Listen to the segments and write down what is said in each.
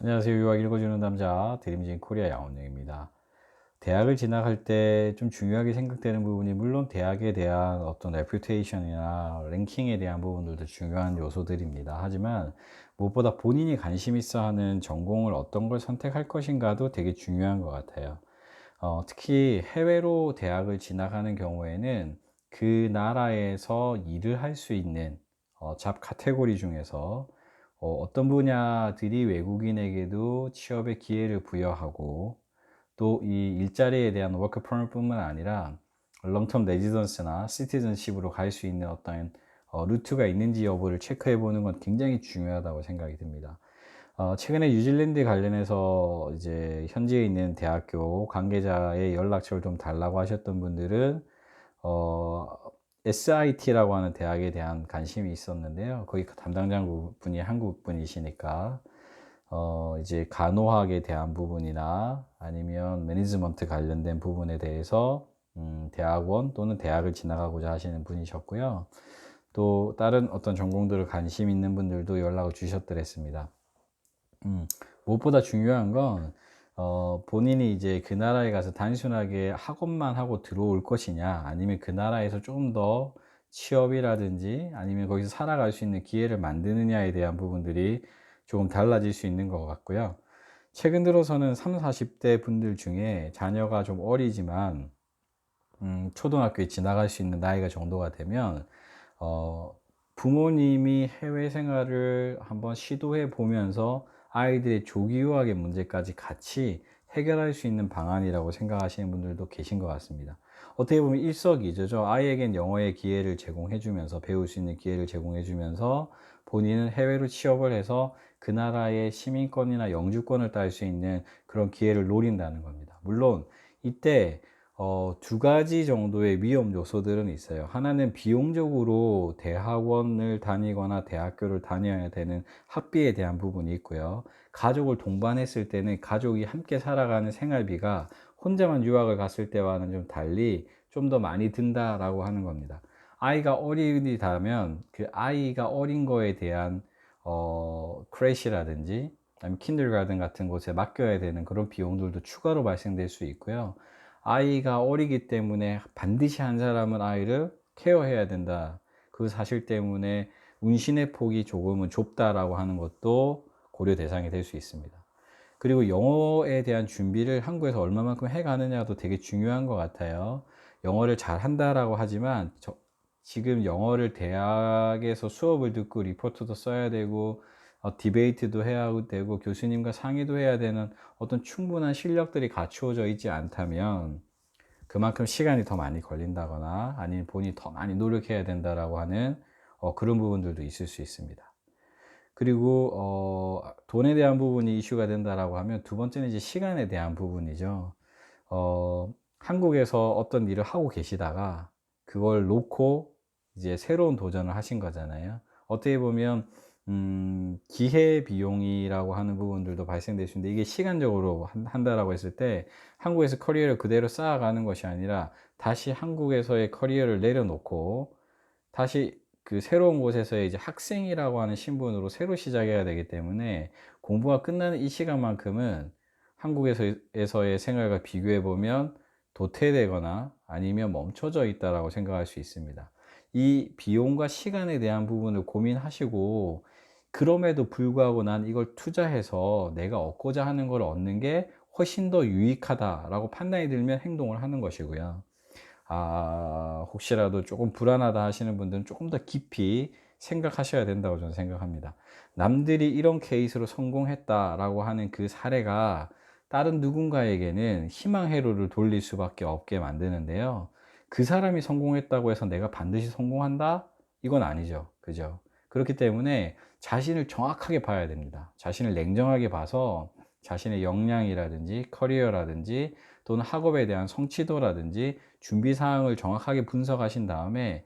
안녕하세요. 유학 읽어주는 남자 드림진 코리아 양원영입니다. 대학을 진학할 때 좀 중요하게 생각되는 부분이 물론 대학에 대한 어떤 레퓨테이션이나 랭킹에 대한 부분들도 중요한 요소들입니다. 하지만 무엇보다 본인이 관심 있어 하는 전공을 어떤 걸 선택할 것인가도 되게 중요한 것 같아요. 특히 해외로 대학을 진학하는 경우에는 그 나라에서 일을 할 수 있는 잡 카테고리 중에서 어떤 분야들이 외국인에게도 취업의 기회를 부여하고 또 이 일자리에 대한 워크 퍼밋뿐만 아니라 롱텀 레지던스나 시티즌십으로 갈 수 있는 어떤 루트가 있는지 여부를 체크해 보는 건 굉장히 중요하다고 생각이 듭니다. 최근에 뉴질랜드 관련해서 이제 현지에 있는 대학교 관계자의 연락처를 좀 달라고 하셨던 분들은 어 SIT라고 하는 대학에 대한 관심이 있었는데요. 거기 그 담당자 분이 한국 분이시니까 이제 간호학에 대한 부분이나 아니면 매니지먼트 관련된 부분에 대해서 대학원 또는 대학을 진학하고자 하시는 분이셨고요. 또 다른 어떤 전공들을 관심 있는 분들도 연락을 주셨더랬습니다. 음. 무엇보다 중요한 건 본인이 이제 그 나라에 가서 단순하게 학업만 하고 들어올 것이냐, 아니면 그 나라에서 좀 더 취업이라든지 아니면 거기서 살아갈 수 있는 기회를 만드느냐에 대한 부분들이 조금 달라질 수 있는 것 같고요. 최근 들어서는 30-40대 분들 중에 자녀가 좀 어리지만 초등학교에 지나갈 수 있는 나이가 정도가 되면 어 부모님이 해외 생활을 한번 시도해 보면서 아이들의 조기 유학의 문제까지 같이 해결할 수 있는 방안이라고 생각하시는 분들도 계신 것 같습니다. 어떻게 보면 일석이조죠. 아이에겐 영어의 기회를 제공해 주면서 배울 수 있는 기회를 제공해 주면서 본인은 해외로 취업을 해서 그 나라의 시민권이나 영주권을 딸 수 있는 그런 기회를 노린다는 겁니다. 물론 이때 두 가지 정도의 위험 요소들은 있어요. 하나는 비용적으로 대학원을 다니거나 대학교를 다녀야 되는 학비에 대한 부분이 있고요. 가족을 동반했을 때는 가족이 함께 살아가는 생활비가 혼자만 유학을 갔을 때와는 좀 달리 좀 더 많이 든다라고 하는 겁니다. 아이가 어리다면 그 아이가 어린 거에 대한 크래시라든지 아니면 킨들가든 같은 곳에 맡겨야 되는 그런 비용들도 추가로 발생될 수 있고요. 아이가 어리기 때문에 반드시 한 사람은 아이를 케어해야 된다. 그 사실 때문에 운신의 폭이 조금은 좁다라고 하는 것도 고려 대상이 될 수 있습니다. 그리고 영어에 대한 준비를 한국에서 얼마만큼 해 가느냐도 되게 중요한 것 같아요. 영어를 잘한다라고 하지만 지금 영어를 대학에서 수업을 듣고 리포트도 써야 되고 디베이트도 해야 되고 교수님과 상의도 해야 되는 어떤 충분한 실력들이 갖추어져 있지 않다면 그만큼 시간이 더 많이 걸린다거나 아니면 본인이 더 많이 노력해야 된다라고 하는 그런 부분들도 있을 수 있습니다. 그리고 돈에 대한 부분이 이슈가 된다라고 하면 두 번째는 이제 시간에 대한 부분이죠. 한국에서 어떤 일을 하고 계시다가 그걸 놓고 이제 새로운 도전을 하신 거잖아요. 어떻게 보면 기회 비용이라고 하는 부분들도 발생될 수 있는데 이게 시간적으로 한다라고 했을 때 한국에서 커리어를 그대로 쌓아가는 것이 아니라 다시 한국에서의 커리어를 내려놓고 다시 그 새로운 곳에서의 이제 학생이라고 하는 신분으로 새로 시작해야 되기 때문에 공부가 끝나는 이 시간만큼은 한국에서의 생활과 비교해 보면 도태되거나 아니면 멈춰져 있다라고 생각할 수 있습니다. 이 비용과 시간에 대한 부분을 고민하시고 그럼에도 불구하고 '난 이걸 투자해서 내가 얻고자 하는 걸 얻는 게 훨씬 더 유익하다.'라고 판단이 들면 행동을 하는 것이고요. 혹시라도 조금 불안하다 하시는 분들은 조금 더 깊이 생각하셔야 된다고 저는 생각합니다. 남들이 이런 케이스로 성공했다라고 하는 그 사례가 다른 누군가에게는 희망 회로를 돌릴 수밖에 없게 만드는데요. 그 사람이 성공했다고 해서 '내가 반드시 성공한다.' 이건 아니죠. 그죠? 그렇기 때문에 자신을 정확하게 봐야 됩니다. 자신을 냉정하게 봐서 자신의 역량이라든지 커리어라든지 또는 학업에 대한 성취도라든지 준비 사항을 정확하게 분석하신 다음에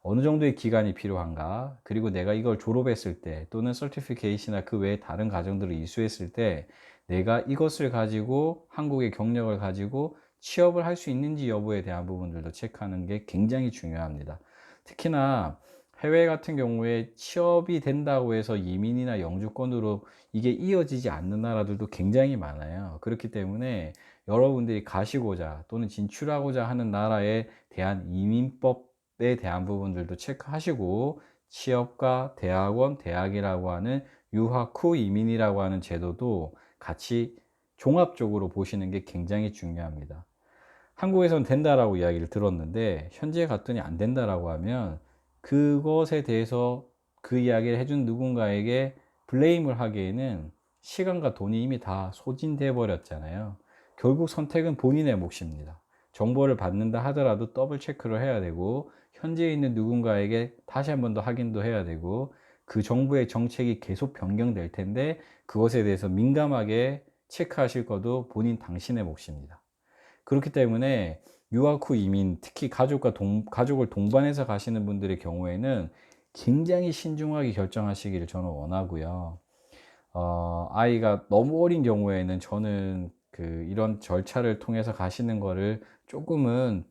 어느 정도의 기간이 필요한가, 그리고 내가 이걸 졸업했을 때 또는 서티피케이시나 그 외에 다른 과정들을 이수했을 때 내가 이것을 가지고 한국의 경력을 가지고 취업을 할 수 있는지 여부에 대한 부분들도 체크하는 게 굉장히 중요합니다. 특히나 해외 같은 경우에 취업이 된다고 해서 이민이나 영주권으로 이게 이어지지 않는 나라들도 굉장히 많아요. 그렇기 때문에 여러분들이 가시고자 또는 진출하고자 하는 나라에 대한 이민법에 대한 부분들도 체크하시고, 취업과 대학원, 대학이라고 하는 유학 후 이민이라고 하는 제도도 같이 종합적으로 보시는 게 굉장히 중요합니다. 한국에선 된다라고 이야기를 들었는데 현지에 갔더니 안 된다라고 하면 그것에 대해서 그 이야기를 해준 누군가에게 블레임을 하기에는 시간과 돈이 이미 다 소진돼 버렸잖아요. 결국 선택은 본인의 몫입니다. 정보를 받는다 하더라도 더블 체크를 해야 되고, 현지에 있는 누군가에게 다시 한 번 더 확인도 해야 되고, 그 정부의 정책이 계속 변경될 텐데 그것에 대해서 민감하게 체크하실 것도 본인 당신의 몫입니다. 그렇기 때문에 유학 후 이민, 특히 가족을 동반해서 가시는 분들의 경우에는 굉장히 신중하게 결정하시기를 저는 원하고요. 아이가 너무 어린 경우에는 저는 이런 절차를 통해서 가시는 거를 조금은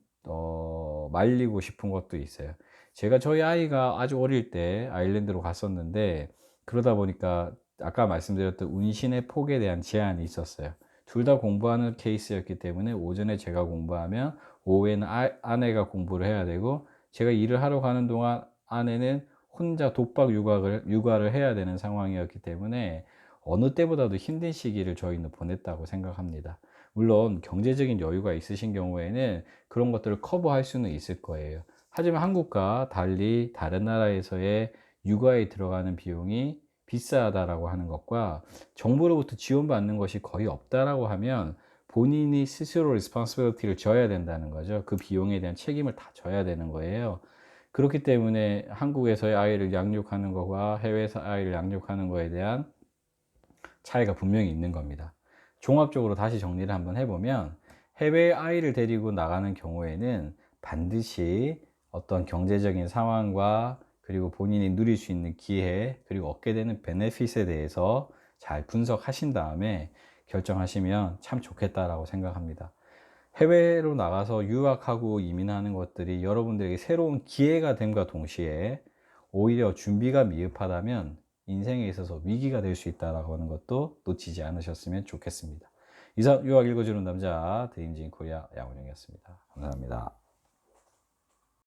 말리고 싶은 것도 있어요. 제가 저희 아이가 아주 어릴 때 아일랜드로 갔었는데, 그러다 보니까 아까 말씀드렸던 운신의 폭에 대한 제한이 있었어요. 둘 다 공부하는 케이스였기 때문에 오전에 제가 공부하면 오후에는 아내가 공부를 해야 되고, 제가 일을 하러 가는 동안 아내는 혼자 독박 육아를 해야 되는 상황이었기 때문에 어느 때보다도 힘든 시기를 저희는 보냈다고 생각합니다. 물론 경제적인 여유가 있으신 경우에는 그런 것들을 커버할 수는 있을 거예요. 하지만 한국과 달리 다른 나라에서의 육아에 들어가는 비용이 비싸다라고 하는 것과 정부로부터 지원받는 것이 거의 없다라고 하면 본인이 스스로 리스폰시빌리티를 져야 된다는 거죠. 그 비용에 대한 책임을 다 져야 되는 거예요. 그렇기 때문에 한국에서의 아이를 양육하는 것과 해외에서 아이를 양육하는 것에 대한 차이가 분명히 있는 겁니다. 종합적으로 다시 정리를 한번 해보면, 해외 아이를 데리고 나가는 경우에는 반드시 어떤 경제적인 상황과 그리고 본인이 누릴 수 있는 기회, 그리고 얻게 되는 베네핏에 대해서 잘 분석하신 다음에 결정하시면 참 좋겠다라고 생각합니다. 해외로 나가서 유학하고 이민하는 것들이 여러분들에게 새로운 기회가 됨과 동시에 오히려 준비가 미흡하다면 인생에 있어서 위기가 될 수 있다라고 하는 것도 놓치지 않으셨으면 좋겠습니다. 이상 유학 읽어주는 남자 드림진 코리아 양훈영이었습니다. 감사합니다.